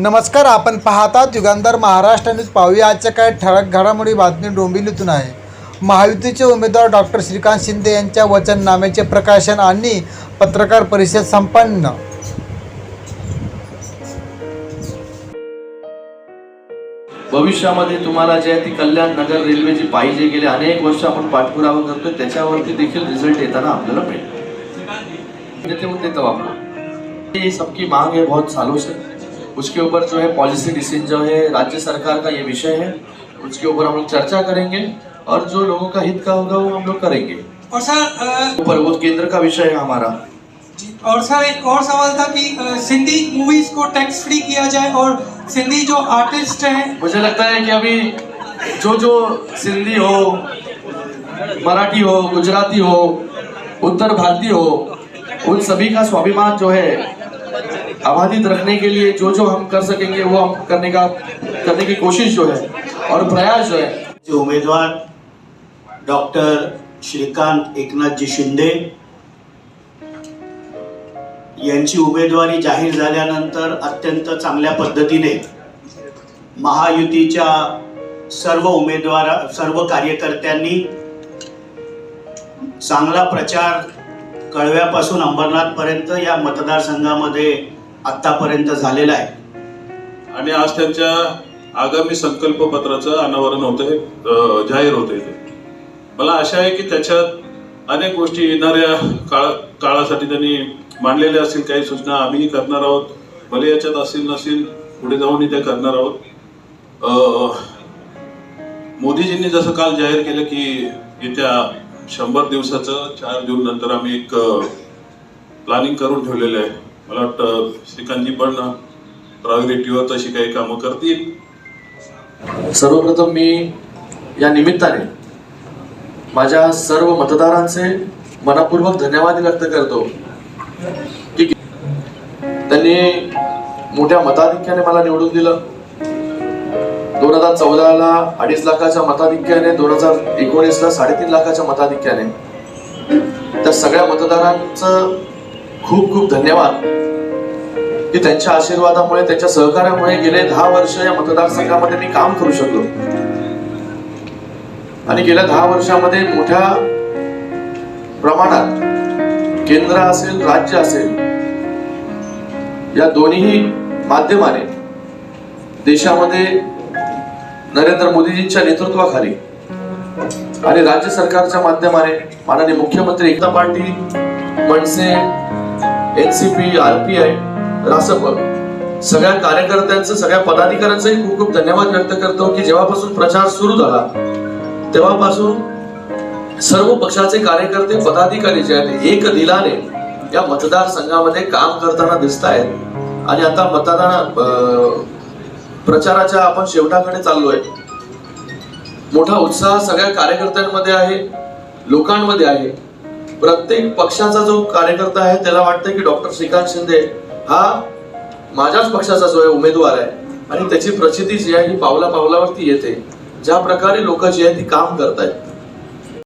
नमस्कार, आपण पाहतात युगांधार महाराष्ट्र न्यूज. पाहूया आजच्या काही ठळक घडामोडी. बातमी डोंबिवलीतून आहे. महायुतीचे उमेदवार डॉक्टर श्रीकांत शिंदे यांच्या वचननाम्याचे प्रकाशन आणि पत्रकार परिषद संपन्न. भविष्यामध्ये तुम्हाला जे आहे ती कल्याण नगर रेल्वे जी पाहिजे गेले अनेक वर्ष आपण पाठपुरावा करतोय त्याच्यावरती देखील रिजल्ट येताना आपल्याला मिळेल. ये सबकी मांग है बहुत सालों से. उसके ऊपर जो है पॉलिसी डिसीजन जो है राज्य सरकार का ये विषय है, उसके ऊपर हम लोग चर्चा करेंगे और जो लोगों का हित का होगा वो हम लोग करेंगे. और सर ऊपर वो केंद्र का विषय है हमारा. और सर एक और सवाल था कि सिंधी मूवीज को टैक्स फ्री किया जाए और सिंधी जो आर्टिस्ट हैं. मुझे लगता है कि अभी जो सिंधी हो, मराठी हो, गुजराती हो, उत्तर भारतीय हो, उन सभी का स्वाभिमान जो है अबाधित रखने के लिए जो हम कर सकेंगे वो हम करने की कोशिश जो है और प्रयास जो है. उमेदवार डॉक्टर श्रीकांत एकनाथजी शिंदे यांची उमेदवारी जाहीर झाल्यानंतर अत्यंत चांगल्या पद्धतीने महायुतीच्या सर्व कार्यकर्त्यांनी चांगला प्रचार कळव्यापासून अंबरनाथ पर्यंत या मतदारसंघामध्ये आतापर्यंत झालेला आहे. आणि आज त्यांच्या आगामी संकल्प पत्राचं अनावरण होतंय, जाहीर होतंय. मला आशा आहे की त्याच्यात अनेक गोष्टी येणाऱ्या काळासाठी त्यांनी मांडलेल्या असतील. काही सूचना आम्ही करणार आहोत, भले याच्यात असतील नसतील पुढे जाऊन त्या करणार आहोत. मोदीजींनी जसं काल जाहीर केलं की येत्या 100 दिवसाचं 4 जून नंतर आम्ही एक प्लॅनिंग करून ठेवलेलं आहे. मला वाटतं श्रीकांतजी पण प्रायोरिटीवर तशी काही कामं करतील. सर्वप्रथम मी या निमित्ताने माझ्या सर्व मतदारांचे मनपूर्वक धन्यवाद व्यक्त करतो की त्यांनी मोठ्या मताधिक्याने मला निवडून दिलं. 2014ला 2.5 लाखाच्या मताधिक्याने, 2019ला 3.5 लाखाच्या मताधिक्याने. त्या सगळ्या मतदारांचं खूप खूप धन्यवाद की त्यांच्या आशीर्वादामुळे, त्यांच्या सहकार्यामुळे गेले 10 वर्ष या मतदारसंघामध्ये मी काम करू शकलो. आणि गेल्या 10 वर्षामध्ये मोठ्या प्रमाणात केंद्र असेल, राज्य असेल, या दोन्ही माध्यमाने देशामध्ये नरेंद्र मोदीजींच्या नेतृत्वाखाली आणि राज्य सरकारच्या माध्यमाने माननीय मुख्यमंत्री एकता पार्टी, मनसे, एनसीपी, आरपीआय, रासप सगळ्या कार्यकर्त्यांचं, सगळ्या पदाधिकाऱ्यांचंही खूप खूप धन्यवाद व्यक्त करतो की जेव्हापासून प्रचार सुरू झाला तेव्हापासून सर्व पक्षाचे कार्यकर्ते, पदाधिकारी जे आहेत एक दिलाने या मतदारसंघामध्ये काम करताना दिसत आहेत. आणि आता प्रचाराच्या आपण शेवटाकडे चाललोय. मोठा उत्साह सगळ्या कार्यकर्त्यांमध्ये आहे, लोकांमध्ये आहे. प्रत्येक पक्षाचा जो कार्यकर्ता आहे त्याला वाटतं की डॉक्टर श्रीकांत शिंदे हा माझ्याच पक्षाचा जो आहे उमेदवार आहे. आणि त्याची प्रचिती जी आहे ही पावला पावलावरती येते. ज्या प्रकारे लोक जी आहे ती काम करतायत